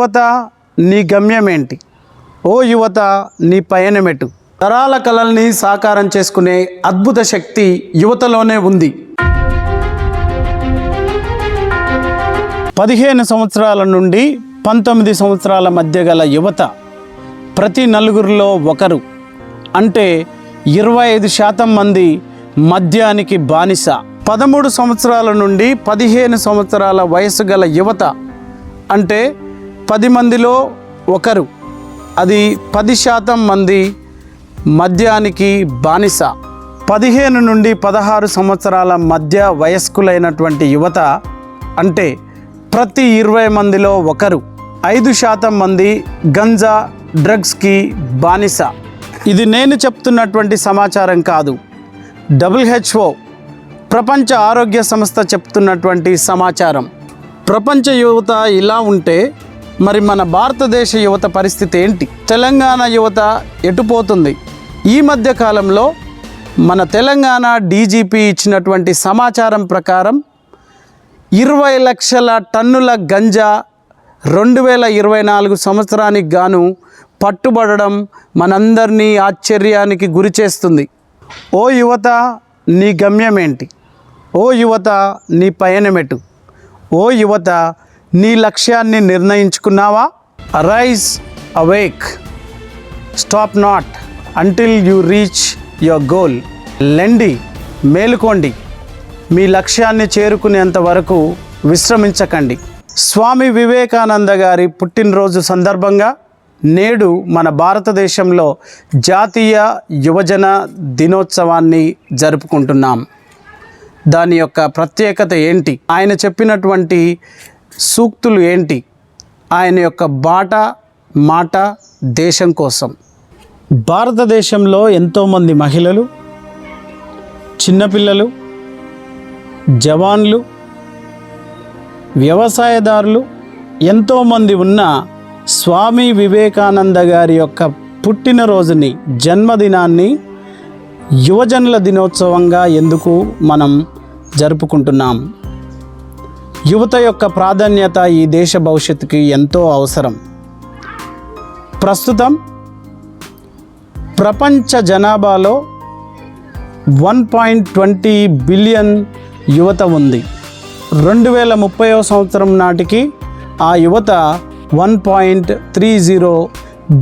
యువత నీ గమ్యమేంటి? ఓ యువత నీ పయనమెటు? తరాల కలల్ని సాకారం చేసుకునే అద్భుత శక్తి యువతలోనే ఉంది. 15 సంవత్సరాల నుండి 19 సంవత్సరాల మధ్య గల యువత ప్రతి నలుగురిలో ఒకరు, అంటే 25% మంది మద్యానికి బానిస. 13 సంవత్సరాల నుండి 15 సంవత్సరాల వయసు గల యువత అంటే 10 మందిలో ఒకరు, అది 10% మంది మద్యానికి బానిస. 15 నుండి 16 సంవత్సరాల మధ్య వయస్కులైనటువంటి యువత అంటే ప్రతి 20 మందిలో ఒకరు, 5% మంది గంజా డ్రగ్స్కి బానిస. ఇది నేను చెప్తున్నటువంటి సమాచారం కాదు, WHO ప్రపంచ ఆరోగ్య సంస్థ చెప్తున్నటువంటి సమాచారం. ప్రపంచ యువత ఇలా ఉంటే మరి మన భారతదేశ యువత పరిస్థితి ఏంటి? తెలంగాణ యువత ఎటుపోతుంది? ఈ మధ్య కాలంలో మన తెలంగాణ DGP ఇచ్చినటువంటి సమాచారం ప్రకారం 20 లక్షల టన్నుల గంజా 2024 సంవత్సరానికి గాను పట్టుబడడం మనందరినీ ఆశ్చర్యానికి గురి చేస్తుంది. ఓ యువత నీ గమ్యమేంటి? ఓ యువత నీ పయనమెటు? ఓ యువత నీ లక్ష్యాన్ని నిర్ణయించుకున్నావా? Arise, awake, stop not until you reach your goal. లెండి, మేలుకోండి, మీ లక్ష్యాన్ని చేరుకునేంత వరకు విశ్రమించకండి. స్వామి వివేకానంద గారి పుట్టినరోజు సందర్భంగా నేడు మన భారతదేశంలో జాతీయ యువజన దినోత్సవాన్ని జరుపుకుంటున్నాం. దాని యొక్క ప్రత్యేకత ఏంటి? ఆయన చెప్పినటువంటి సూక్తులు ఏంటి? ఆయన యొక్క మాట దేశం కోసం. భారతదేశంలో ఎంతోమంది మహిళలు, చిన్నపిల్లలు, జవాన్లు, వ్యవసాయదారులు ఎంతోమంది ఉన్న స్వామి వివేకానంద గారి యొక్క పుట్టినరోజుని, జన్మదినాన్ని యువజనుల దినోత్సవంగా ఎందుకు మనం జరుపుకుంటున్నాం? యువత యొక్క ప్రాధాన్యత ఈ దేశ భవిష్యత్తుకి ఎంతో అవసరం. ప్రస్తుతం ప్రపంచ జనాభాలో 1.20 బిలియన్ యువత ఉంది. 2030వ సంవత్సరం నాటికి ఆ యువత 1.30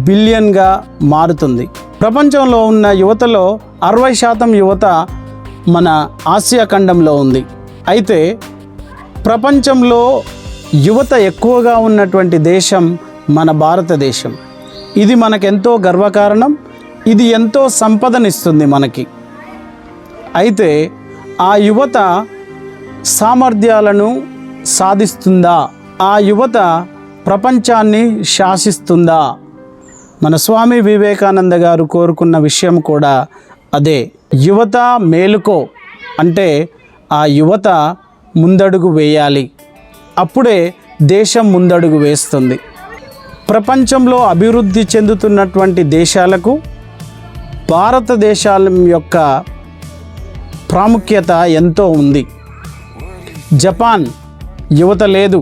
బిలియన్గా మారుతుంది. ప్రపంచంలో ఉన్న యువతలో 60% యువత మన ఆసియా ఖండంలో ఉంది. అయితే ప్రపంచంలో యువత ఎక్కువగా ఉన్నటువంటి దేశం మన భారతదేశం. ఇది మనకెంతో గర్వకారణం. ఇది ఎంతో సంపదనిస్తుంది మనకి. అయితే ఆ యువత సామర్థ్యాలను సాధిస్తుందా? ఆ యువత ప్రపంచాన్ని శాసిస్తుందా? మన స్వామి వివేకానంద గారు కోరుకున్న విషయం కూడా అదే. యువత మేలుకో అంటే ఆ యువత ముందడుగు వేయాలి. అప్పుడే దేశం ముందడుగు వేస్తుంది. ప్రపంచంలో అభివృద్ధి చెందుతున్నటువంటి దేశాలకు భారతదేశం యొక్క ప్రాముఖ్యత ఎంతో ఉంది. జపాన్ యువత లేదు,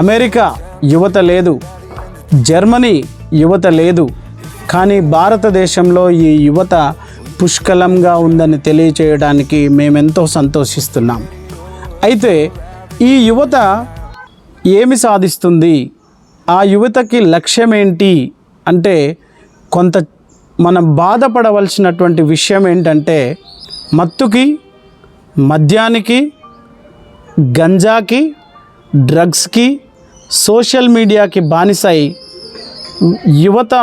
అమెరికా యువత లేదు, జర్మనీ యువత లేదు. కానీ భారతదేశంలో ఈ యువత పుష్కలంగా ఉందని తెలియచేయడానికి మేమెంతో సంతోషిస్తున్నాం. అయితే ఈ యువత ఏమి సాధిస్తుంది? ఆ యువతకి లక్ష్యం ఏంటి అంటే కొంత మనం బాధపడవలసినటువంటి విషయం ఏంటంటే మత్తుకి, మద్యానికి, గంజాకి, డ్రగ్స్కి, సోషల్ మీడియాకి బానిసై యువత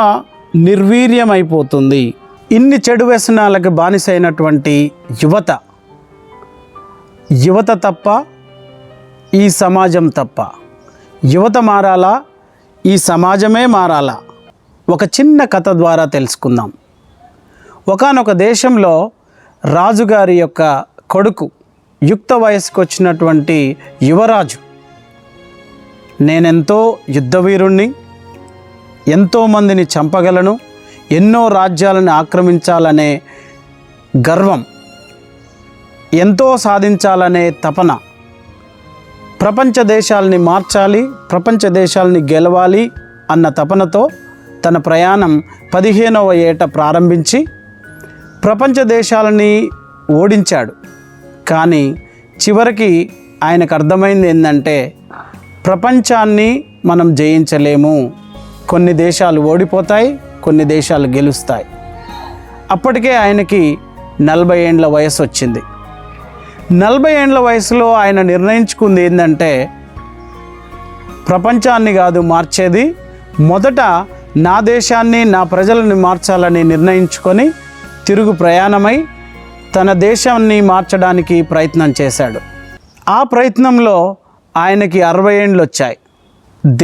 నిర్వీర్యమైపోతుంది. ఇన్ని చెడు వ్యసనాలకు బానిసైనటువంటి యువత తప్ప ఈ సమాజం తప్ప? యువత మారాలా? ఈ సమాజమే మారాలా? ఒక చిన్న కథ ద్వారా తెలుసుకుందాం. ఒకానొక దేశంలో రాజుగారి యొక్క కొడుకు, యుక్త వయసుకు వచ్చినటువంటి యువరాజు, నేనెంతో యుద్ధవీరుణ్ణి, ఎంతోమందిని చంపగలను, ఎన్నో రాజ్యాలను ఆక్రమించాలనే గర్వం, ఎంతో సాధించాలనే తపన, ప్రపంచ దేశాలని మార్చాలి, ప్రపంచ దేశాలని గెలవాలి అన్న తపనతో తన ప్రయాణం 15వ ఏట ప్రారంభించి ప్రపంచ దేశాలని ఓడించాడు. కానీ చివరికి ఆయనకు అర్థమైంది ఏంటంటే ప్రపంచాన్ని మనం జయించలేము. కొన్ని దేశాలు ఓడిపోతాయి, కొన్ని దేశాలు గెలుస్తాయి. అప్పటికే ఆయనకి 40 ఏండ్ల వయసు వచ్చింది. 40 ఏండ్ల వయసులో ఆయన నిర్ణయించుకుంది ఏంటంటే ప్రపంచాన్ని కాదు మార్చేది, మొదట నా దేశాన్ని, నా ప్రజలని మార్చాలని నిర్ణయించుకొని తిరుగు ప్రయాణమై తన దేశాన్ని మార్చడానికి ప్రయత్నం చేశాడు. ఆ ప్రయత్నంలో ఆయనకి 60 ఏండ్లు వచ్చాయి.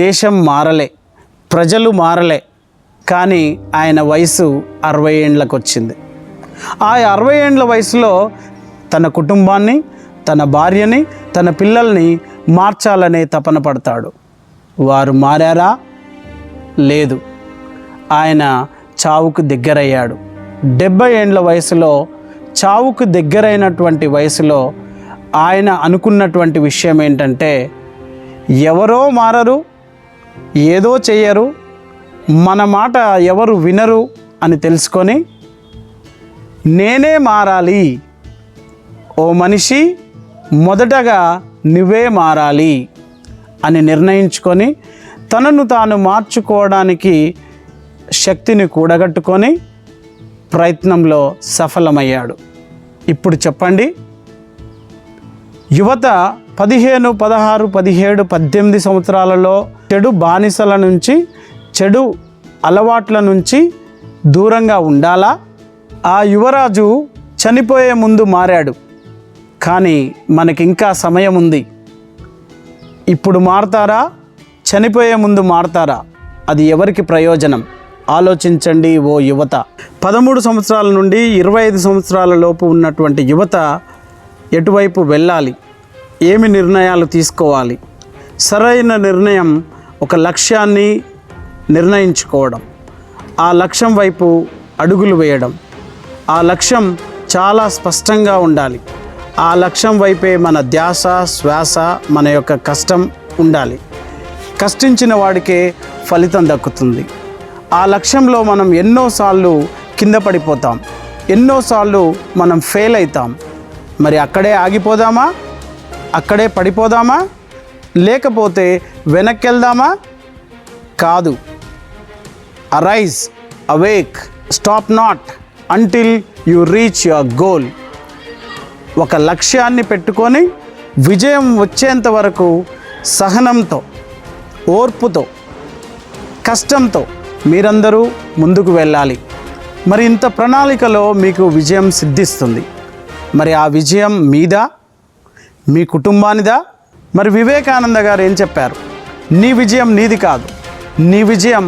దేశం మారలే, ప్రజలు మారలే, కానీ ఆయన వయసు 60 ఏండ్లకు వచ్చింది. ఆ 60 ఏండ్ల వయసులో తన కుటుంబాన్ని, తన భార్యని, తన పిల్లల్ని మార్చాలనే తపన పడతాడు. వారు మారారా? లేదు. ఆయన చావుకు దగ్గరయ్యాడు. 70 ఏండ్ల వయసులో, చావుకు దగ్గరైనటువంటి వయసులో ఆయన అనుకున్నటువంటి విషయం ఏంటంటే ఎవరో మారరు, ఏదో చెయ్యరు, మన మాట ఎవరు వినరు అని తెలుసుకొని నేనే మారాలి, ఓ మనిషి మొదటగా నువ్వే మారాలి అని నిర్ణయించుకొని తనను తాను మార్చుకోవడానికి శక్తిని కూడగట్టుకొని ప్రయత్నంలో సఫలమయ్యాడు. ఇప్పుడు చెప్పండి, యువత 15, 16, 17, 18 సంవత్సరాలలో చెడు బానిసల నుంచి, చెడు అలవాట్ల నుంచి దూరంగా ఉండాలా? ఆ యువరాజు చనిపోయే ముందు మారాడు, కానీ మనకింకా సమయం ఉంది. ఇప్పుడు మారతారా? చనిపోయే ముందు మారతారా? అది ఎవరికి ప్రయోజనం? ఆలోచించండి ఓ యువత. 13 సంవత్సరాల నుండి 25 సంవత్సరాల లోపు ఉన్నటువంటి యువత ఎటువైపు వెళ్ళాలి? ఏమి నిర్ణయాలు తీసుకోవాలి? సరైన నిర్ణయం ఒక లక్ష్యాన్ని నిర్ణయించుకోవడం, ఆ లక్ష్యం వైపు అడుగులు వేయడం. ఆ లక్ష్యం చాలా స్పష్టంగా ఉండాలి. ఆ లక్ష్యం వైపే మన ధ్యాస, శ్వాస, మన యొక్క కష్టం ఉండాలి. కష్టించిన వాడికే ఫలితం దక్కుతుంది. ఆ లక్ష్యంలో మనం ఎన్నోసార్లు కింద పడిపోతాం, ఎన్నోసార్లు మనం ఫెయిల్ అవుతాం. మరి అక్కడే ఆగిపోదామా? అక్కడే పడిపోదామా? లేకపోతే వెనక్కి వెళ్దామా? కాదు. Arise, awake, stop not until you reach your goal. ఒక లక్ష్యాన్ని పెట్టుకొని విజయం వచ్చేంత వరకు సహనంతో, ఓర్పుతో, కష్టంతో మీరందరూ ముందుకు వెళ్ళాలి. మరి ఇంత ప్రణాళికలో మీకు విజయం సిద్ధిస్తుంది. మరి ఆ విజయం మీదా, మీ కుటుంబానిదా? మరి వివేకానంద గారు ఏం చెప్పారు? నీ విజయం నీది కాదు, నీ విజయం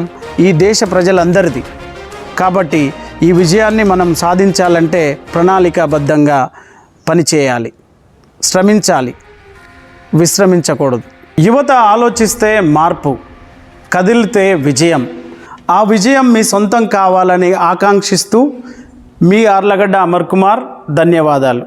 ఈ దేశ ప్రజలందరిది. కాబట్టి ఈ విజయాన్ని మనం సాధించాలంటే ప్రణాళికాబద్ధంగా పనిచేయాలి, శ్రమించాలి, విశ్రమించకూడదు. యువత ఆలోచిస్తే మార్పు, కదిలితే విజయం. ఆ విజయం మీ సొంతం కావాలని ఆకాంక్షిస్తూ మీ యార్లగడ్డ అమర్ కుమార్. ధన్యవాదాలు.